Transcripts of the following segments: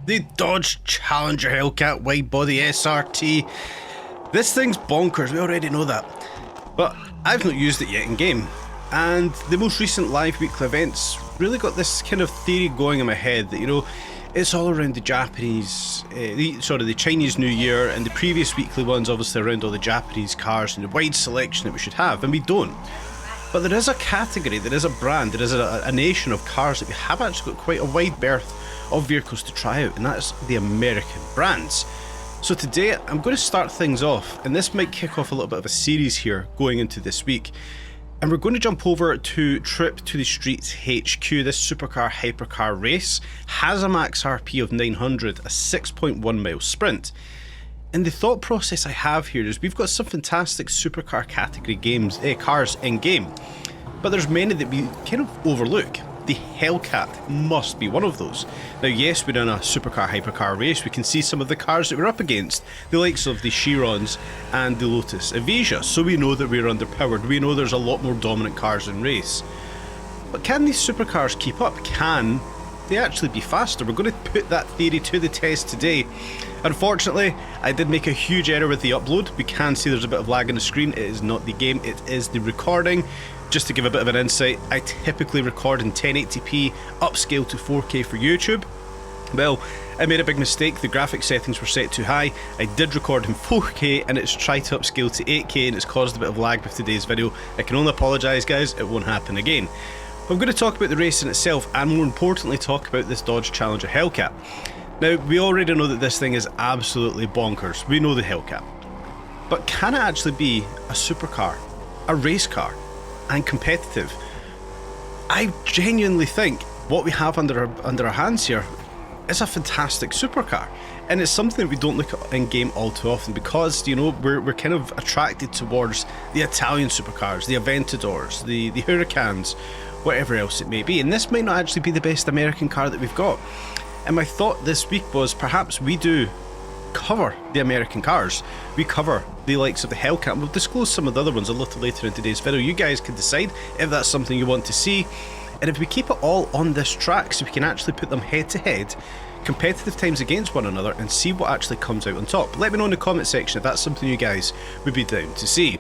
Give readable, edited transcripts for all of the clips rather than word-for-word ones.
The Dodge Challenger Hellcat wide body SRT. This thing's bonkers, we already know that. But I've not used it yet in game. And the most recent live weekly events really got this kind of theory going in my head that, you know, it's all around the the Chinese New Year, and the previous weekly ones obviously around all the Japanese cars and the wide selection that we should have, and we don't. But there is a category, there is a brand, there is a nation of cars that we have actually got quite a wide berth of vehicles to try out, and that's the American brands. So today I'm going to start things off, and this might kick off a little bit of a series here going into this week. And we're going to jump over to Trip to the Streets HQ. This supercar hypercar race has a max RP of 900, a 6.1 mile sprint. And the thought process I have here is we've got some fantastic supercar category cars in game, but there's many that we kind of overlook. The Hellcat must be one of those. Now yes, we're in a supercar hypercar race, we can see some of the cars that we're up against, the likes of the Chirons and the Lotus Evija, so we know that we're underpowered, we know there's a lot more dominant cars in race. But can these supercars keep up? Can they actually be faster? We're going to put that theory to the test today. Unfortunately, I did make a huge error with the upload. We can see there's a bit of lag on the screen. It is not the game, it is the recording. Just to give a bit of an insight, I typically record in 1080p, upscale to 4K for YouTube. Well, I made a big mistake, the graphic settings were set too high. I did record in 4K and it's tried to upscale to 8K and it's caused a bit of lag with today's video. I can only apologise guys, it won't happen again. But I'm going to talk about the race in itself and more importantly talk about this Dodge Challenger Hellcat. Now, we already know that this thing is absolutely bonkers, we know the Hellcat. But can it actually be a supercar, a race car, and competitive? I genuinely think what we have under our hands here is a fantastic supercar, and it's something that we don't look at in game all too often because, you know, we're kind of attracted towards the Italian supercars, the Aventadors, the Huracans, whatever else it may be, and this might not actually be the best American car that we've got. And my thought this week was perhaps we do cover the American cars, we cover the likes of the Hellcat, and we'll disclose some of the other ones a little later in today's video. You guys can decide if that's something you want to see, and if we keep it all on this track so we can actually put them head to head, competitive times against one another, and see what actually comes out on top. Let me know in the comment section if that's something you guys would be down to see.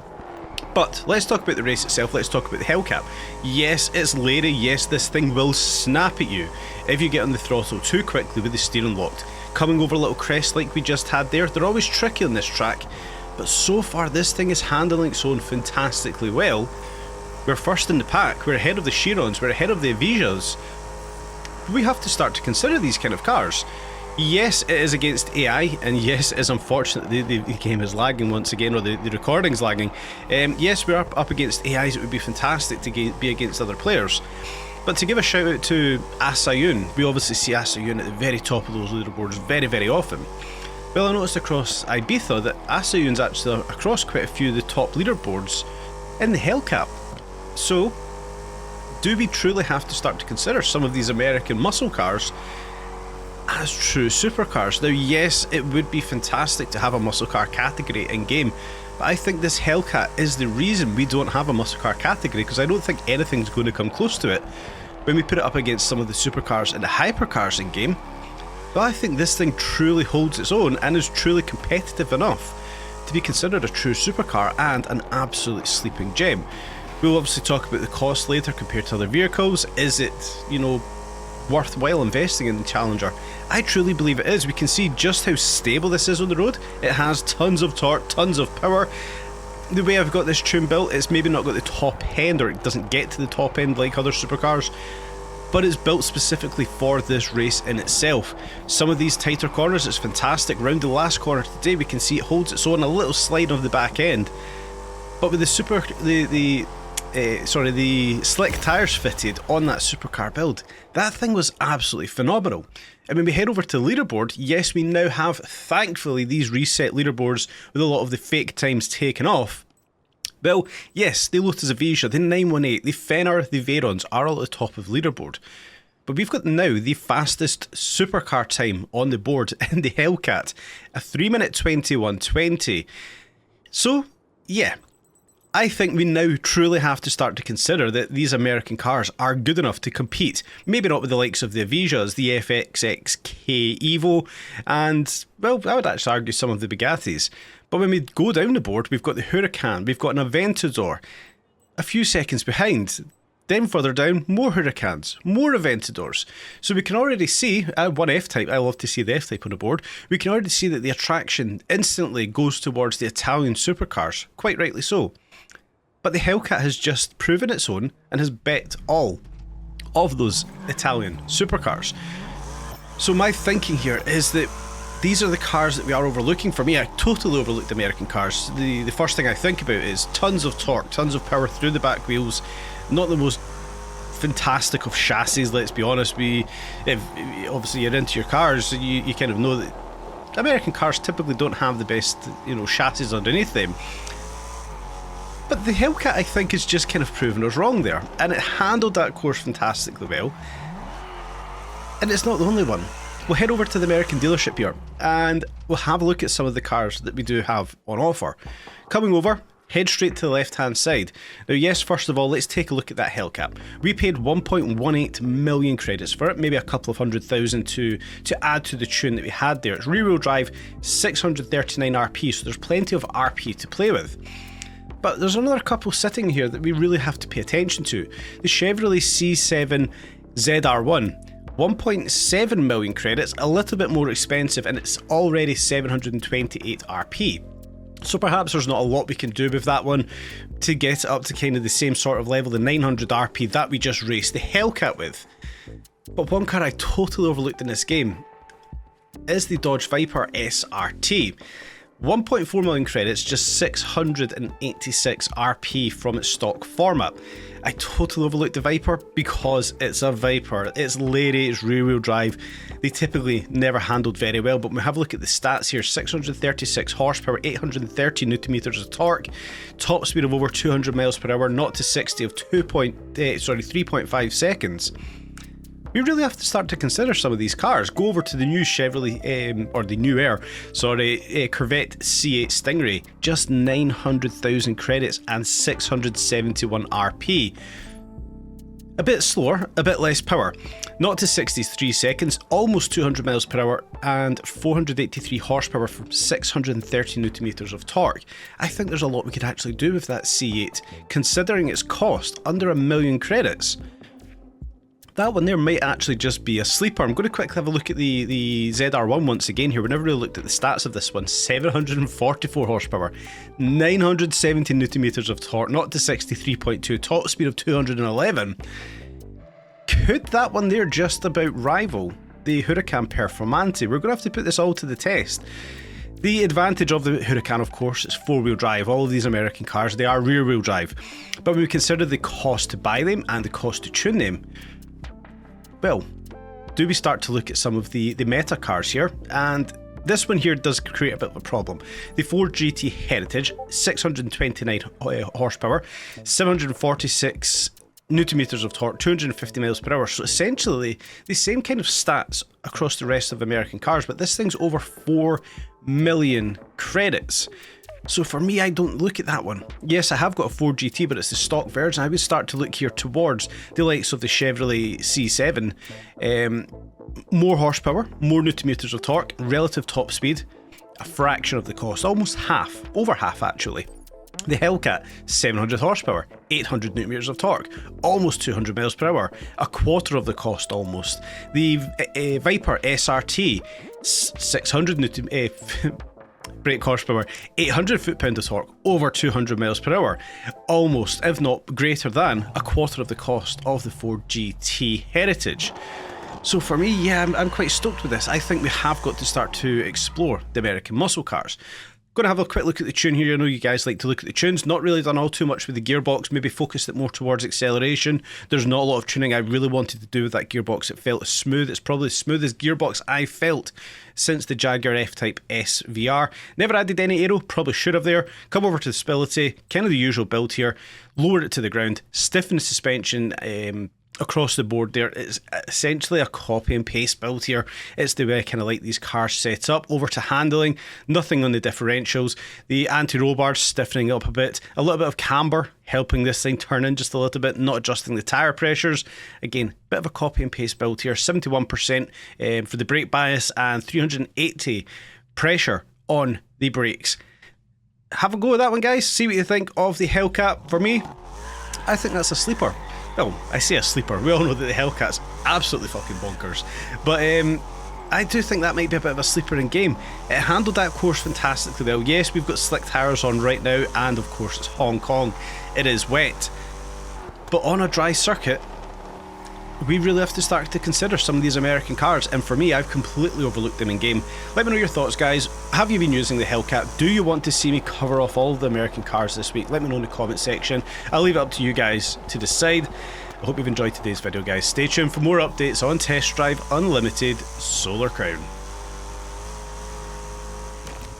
But let's talk about the race itself, let's talk about the Hellcat. Yes, it's leery, yes, this thing will snap at you if you get on the throttle too quickly with the steering locked. Coming over a little crest like we just had there, they're always tricky on this track, but so far this thing is handling its own fantastically well. We're first in the pack, we're ahead of the Chirons, we're ahead of the Evijas. We have to start to consider these kind of cars. Yes, it is against AI, and yes, it is unfortunate the game is lagging once again, or the recording's lagging. Yes, we're up against AIs, it would be fantastic to be against other players. But to give a shout out to Asayun, we obviously see Asayun at the very top of those leaderboards very, very often. Well, I noticed across Ibiza that Asayun's actually across quite a few of the top leaderboards in the Hellcat. So, do we truly have to start to consider some of these American muscle cars as true supercars? Now yes, it would be fantastic to have a muscle car category in game, but I think this Hellcat is the reason we don't have a muscle car category, because I don't think anything's going to come close to it when we put it up against some of the supercars and the hypercars in game. But I think this thing truly holds its own and is truly competitive enough to be considered a true supercar and an absolute sleeping gem. We'll obviously talk about the cost later compared to other vehicles. Is it, you know, worthwhile investing in the Challenger? I truly believe it is. We can see just how stable this is on the road. It has tons of torque, tons of power. The way I've got this tune built, it's maybe not got the top end, or it doesn't get to the top end like other supercars, but it's built specifically for this race in itself. Some of these tighter corners, it's fantastic. Round the last corner today, we can see it holds its own, a little slide of the back end. But with the slick tyres fitted on that supercar build, that thing was absolutely phenomenal. And when we head over to the leaderboard, yes, we now have, thankfully, these reset leaderboards with a lot of the fake times taken off. Well, yes, the Lotus Evija, the 918, the Fenner, the Veyrons are all at the top of the leaderboard. But we've got now the fastest supercar time on the board in the Hellcat, a 3 minute 21.20. So, yeah, I think we now truly have to start to consider that these American cars are good enough to compete. Maybe not with the likes of the Avisas, the FXXK Evo, and, well, I would actually argue some of the Bugattis. But when we go down the board, we've got the Huracan, we've got an Aventador, a few seconds behind. Then further down, more Huracans, more Aventadors. So we can already see, one F-Type, I love to see the F-Type on the board, we can already see that the attraction instantly goes towards the Italian supercars, quite rightly so. But the Hellcat has just proven its own and has bet all of those Italian supercars. So my thinking here is that these are the cars that we are overlooking. For me, I totally overlooked American cars. The first thing I think about is tons of torque, tons of power through the back wheels. Not the most fantastic of chassis, let's be honest. If obviously you're into your cars, you kind of know that American cars typically don't have the best, chassis underneath them. But the Hellcat, I think, has just kind of proven us wrong there, and it handled that course fantastically well. And it's not the only one. We'll head over to the American dealership here, and we'll have a look at some of the cars that we do have on offer. Coming over, head straight to the left hand side. Now yes, first of all, let's take a look at that Hellcat. We paid 1.18 million credits for it, maybe a couple of 100,000 to add to the tune that we had there. It's rear wheel drive, 639 RP, so there's plenty of RP to play with. But there's another couple sitting here that we really have to pay attention to. The Chevrolet C7 ZR1, 1.7 million credits, a little bit more expensive, and it's already 728 RP. So perhaps there's not a lot we can do with that one to get it up to kind of the same sort of level, the 900 RP that we just raced the Hellcat with. But one car I totally overlooked in this game is the Dodge Viper SRT. 1.4 million credits, just 686 RP from its stock format. I totally overlooked the Viper because it's a Viper. It's lady, it's rear wheel drive. They typically never handled very well, but when we have a look at the stats here, 636 horsepower, 830 newton meters of torque, top speed of over 200 miles per hour, 0 to 60 of 3.5 seconds. We really have to start to consider some of these cars. Go over to the new Chevrolet, or the new Corvette C8 Stingray, just 900,000 credits and 671 RP. A bit slower, a bit less power. 0 to 63 seconds, almost 200 miles per hour, and 483 horsepower from 630 newton meters of torque. I think there's a lot we could actually do with that C8, considering its cost under a million credits. That one there might actually just be a sleeper. I'm going to quickly have a look at the ZR1 once again here. We never really looked at the stats of this one. 744 horsepower, 970 newton meters of torque, 0 to 63.2, top speed of 211. Could that one there just about rival the Huracan Performante? We're going to have to put this all to the test. The advantage of the Huracan, of course, is four-wheel drive. All of these American cars, they are rear-wheel drive. But when we consider the cost to buy them and the cost to tune them, well, do we start to look at some of the meta cars here? And this one here does create a bit of a problem. The Ford GT Heritage, 629 horsepower, 746 newton meters of torque, 250 miles per hour. So essentially the same kind of stats across the rest of American cars, but this thing's over 4 million credits. So for me, I don't look at that one. Yes, I have got a Ford GT, but it's the stock version. I would start to look here towards the likes of the Chevrolet C7. More horsepower, more newton meters of torque, relative top speed, a fraction of the cost, almost half, over half actually. The Hellcat, 700 horsepower, 800 newton meters of torque, almost 200 miles per hour, a quarter of the cost almost. The Viper SRT, 600 newton brake horsepower, 800 foot-pound of torque, over 200 miles per hour, almost, if not greater than, a quarter of the cost of the Ford GT Heritage. So for me, yeah, I'm quite stoked with this. I think we have got to start to explore the American muscle cars. Going to have a quick look at the tune here. I know you guys like to look at the tunes. Not really done all too much with the gearbox, maybe focused it more towards acceleration. There's not a lot of tuning I really wanted to do with that gearbox. It felt smooth. It's probably the smoothest gearbox I've felt since the Jaguar F-Type SVR. Never added any aero, probably should have there. Come over to the stability, kind of the usual build here. Lowered it to the ground, stiffened the suspension across the board there. It's essentially a copy and paste build here. It's the way I kind of like these cars set up. Over to handling, nothing on the differentials. The anti-roll bars stiffening up a bit. A little bit of camber helping this thing turn in just a little bit, not adjusting the tyre pressures. Again, bit of a copy and paste build here. 71% for the brake bias and 380 pressure on the brakes. Have a go with that one, guys. See what you think of the Hellcat. For me, I think that's a sleeper. Well, I say a sleeper. We all know that the Hellcat's absolutely fucking bonkers. But I do think that might be a bit of a sleeper in game. It handled that course fantastically well. Yes, we've got slick tyres on right now, and of course it's Hong Kong. It is wet. But on a dry circuit, we really have to start to consider some of these American cars, and for me, I've completely overlooked them in game. Let me know your thoughts, guys. Have you been using the Hellcat? Do you want to see me cover off all of the American cars this week? Let me know in the comment section. I'll leave it up to you guys to decide. I hope you've enjoyed today's video, guys. Stay tuned for more updates on Test Drive Unlimited Solar Crown.